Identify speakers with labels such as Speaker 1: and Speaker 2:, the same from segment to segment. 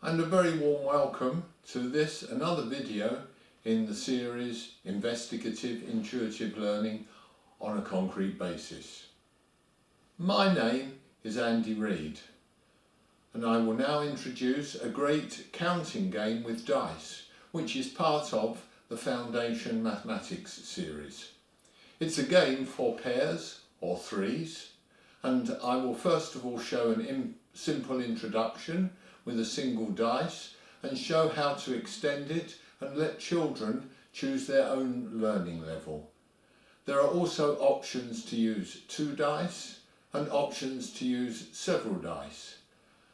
Speaker 1: and a very warm welcome to this, another video in the series Investigative Intuitive Learning on a Concrete Basis. My name is Andy Reid, and I will now introduce a great counting game with dice, which is part of the Foundation Mathematics series. It's a game for pairs or threes, and I will first of all show an simple introduction with a single dice and show how to extend it and let children choose their own learning level. There are also options to use 2 dice and options to use several dice.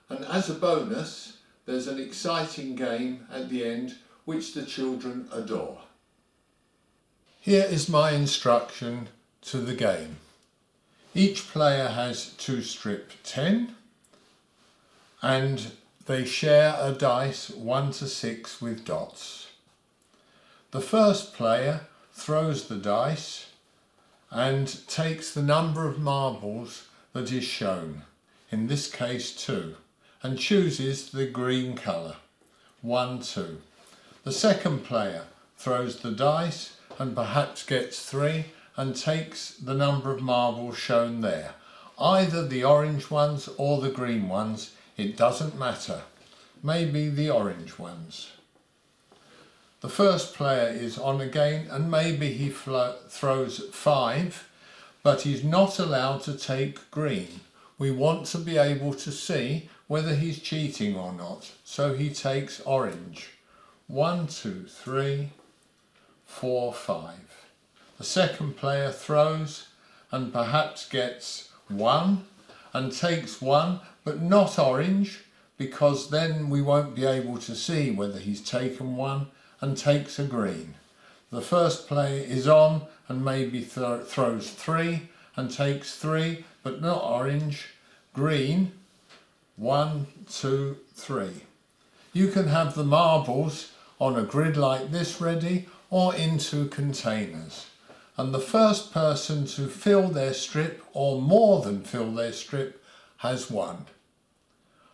Speaker 1: And as a bonus, there's an exciting game at the end which the children adore. Here is my instruction to the game. Each player has 2 strip 10 and they share a dice 1 to 6 with dots. The first player throws the dice and takes the number of marbles that is shown, in this case 2, and chooses the green colour, 1, 2. The second player throws the dice and perhaps gets 3 and takes the number of marbles shown there, either the orange ones or the green ones. It doesn't matter, maybe the orange ones. The first player is on again and maybe he throws 5, but he's not allowed to take green. We want to be able to see whether he's cheating or not, so he takes orange. 1, 2, 3, 4, 5. The second player throws and perhaps gets 1 and takes 1, but not orange, because then we won't be able to see whether he's taken 1, and takes a green. The first player is on and maybe throws 3 and takes 3, but not orange. Green, 1, 2, 3. You can have the marbles on a grid like this ready or into containers. And the first person to fill their strip, or more than fill their strip, has won.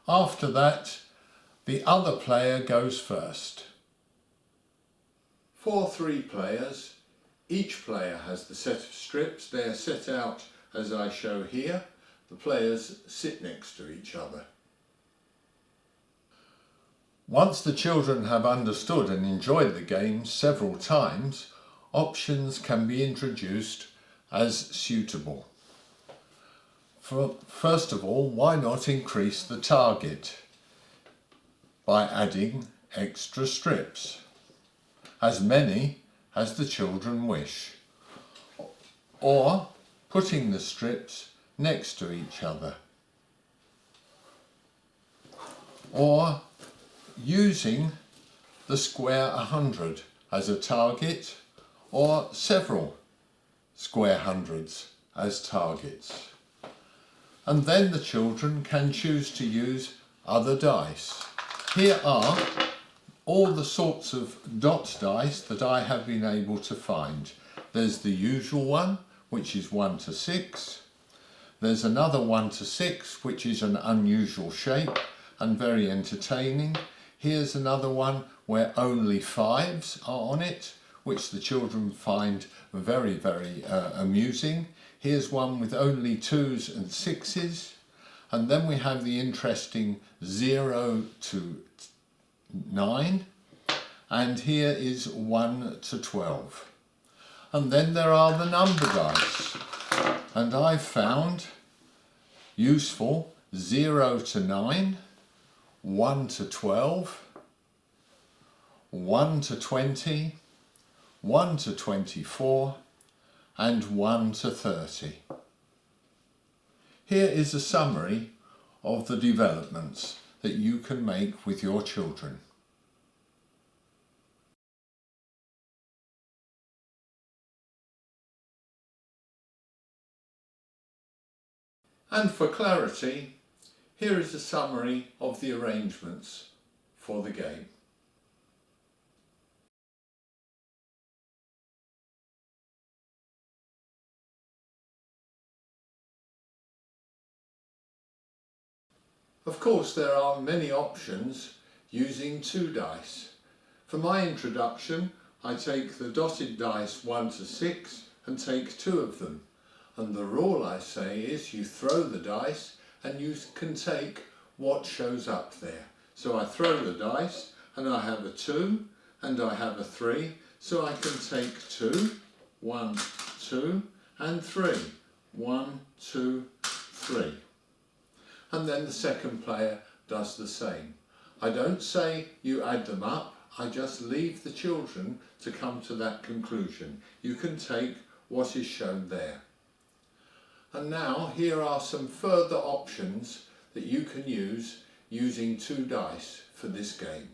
Speaker 1: After that, the other player goes first. For 3 players, each player has the set of strips. They are set out as I show here. The players sit next to each other. Once the children have understood and enjoyed the game several times, options can be introduced as suitable. First of all, why not increase the target by adding extra strips? As many as the children wish. Or putting the strips next to each other. Or using the square 100 as a target, or several square hundreds as targets. And then the children can choose to use other dice. Here are all the sorts of dot dice that I have been able to find. There's the usual one, which is 1 to 6. There's another 1 to 6, which is an unusual shape and very entertaining. Here's another one where only 5s are on it, which the children find very, very amusing. Here's one with only 2s and 6s. And then we have the interesting 0 to 9. And here is 1 to 12. And then there are the number dice. And I've found useful 0 to 9, 1 to 12, 1 to 20, 1 to 24, and 1 to 30. Here is a summary of the developments that you can make with your children. And for clarity, here is a summary of the arrangements for the game. Of course, there are many options. using 2 dice. For my introduction, I take the dotted dice 1 to 6 and take 2 of them. And the rule I say is you throw the dice and you can take what shows up there. So I throw the dice and I have a 2 and I have a 3, so I can take 2, 1, 2 and 3, 1, 2, 3. And then the second player does the same. I don't say you add them up, I just leave the children to come to that conclusion. You can take what is shown there. And now here are some further options that you can use using 2 dice for this game.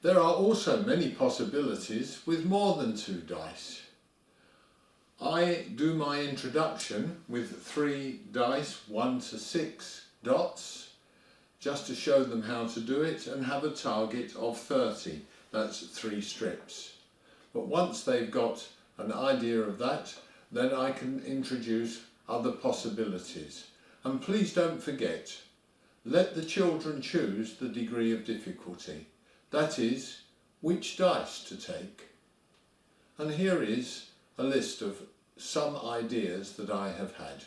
Speaker 1: There are also many possibilities with more than 2 dice. I do my introduction with 3 dice, 1 to 6 dots, just to show them how to do it, and have a target of 30. That's 3 strips. But once they've got an idea of that, then I can introduce other possibilities. And please don't forget, let the children choose the degree of difficulty. That is, which dice to take. And here is a list of some ideas that I have had.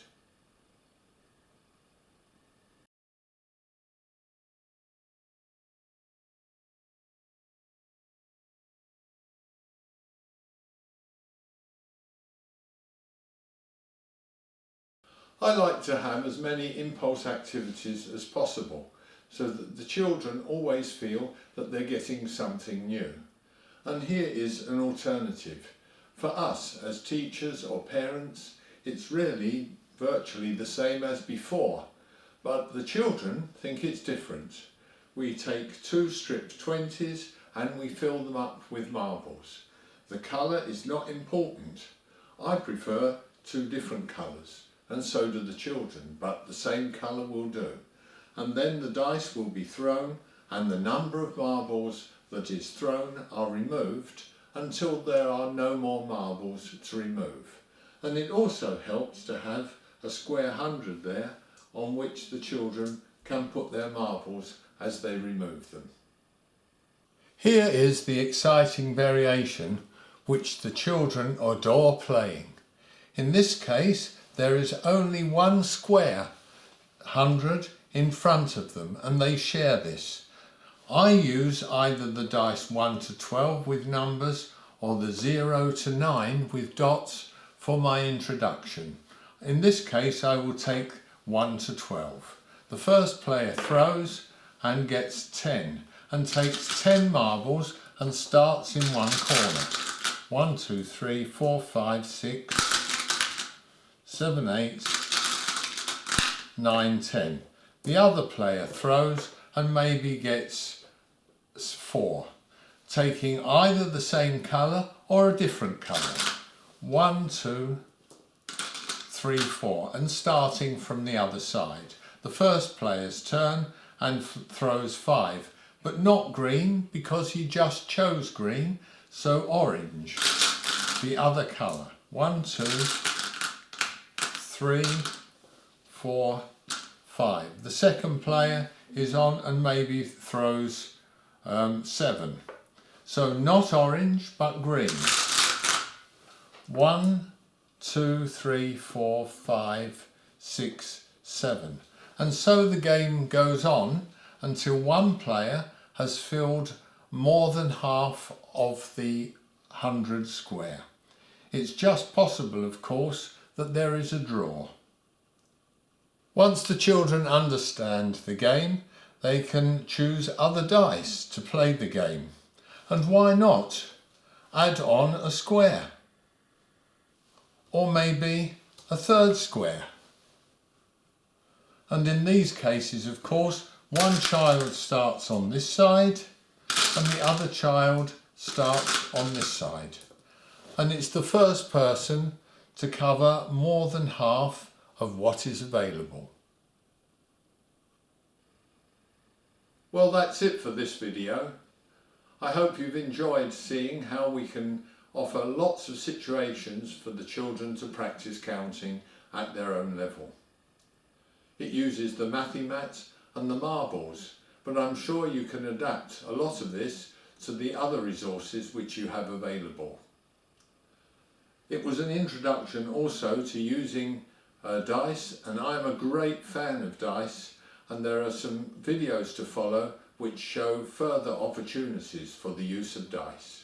Speaker 1: I like to have as many impulse activities as possible, so that the children always feel that they're getting something new. And here is an alternative. For us as teachers or parents, it's really virtually the same as before, but the children think it's different. We take 2 stripped 20s and we fill them up with marbles. The colour is not important. I prefer 2 different colours, and so do the children, but the same colour will do. And then the dice will be thrown and the number of marbles that is thrown are removed until there are no more marbles to remove. And it also helps to have a square 100 there on which the children can put their marbles as they remove them. Here is the exciting variation which the children adore playing. In this case there is only 1 square 100 in front of them, and they share this. I use either the dice 1 to 12 with numbers or the 0 to 9 with dots for my introduction. In this case I will take 1 to 12. The first player throws and gets 10 and takes 10 marbles and starts in one corner. 1, 2, 3, 4, 5, 6, 7, 8, 9, 10. The other player throws and maybe gets 4, taking either the same colour or a different colour. 1, 2, 3, 4, and starting from the other side. The first player's turn and throws 5, but not green because he just chose green, so orange, the other colour. 1, 2, 3, 4, 5. The second player is on and maybe throws 7. So not orange but green. 1, 2, 3, 4, 5, 6, 7. And so the game goes on until one player has filled more than half of the 100 square. It's just possible, of course, that there is a draw. Once the children understand the game, they can choose other dice to play the game. And why not add on a square? Or maybe a third square. And in these cases, of course, one child starts on this side and the other child starts on this side. And it's the first person to cover more than half of what is available. Well, that's it for this video. I hope you've enjoyed seeing how we can offer lots of situations for the children to practice counting at their own level. It uses the mathy mats and the marbles, but I'm sure you can adapt a lot of this to the other resources which you have available. It was an introduction also to using dice, and I'm a great fan of dice, and there are some videos to follow which show further opportunities for the use of dice.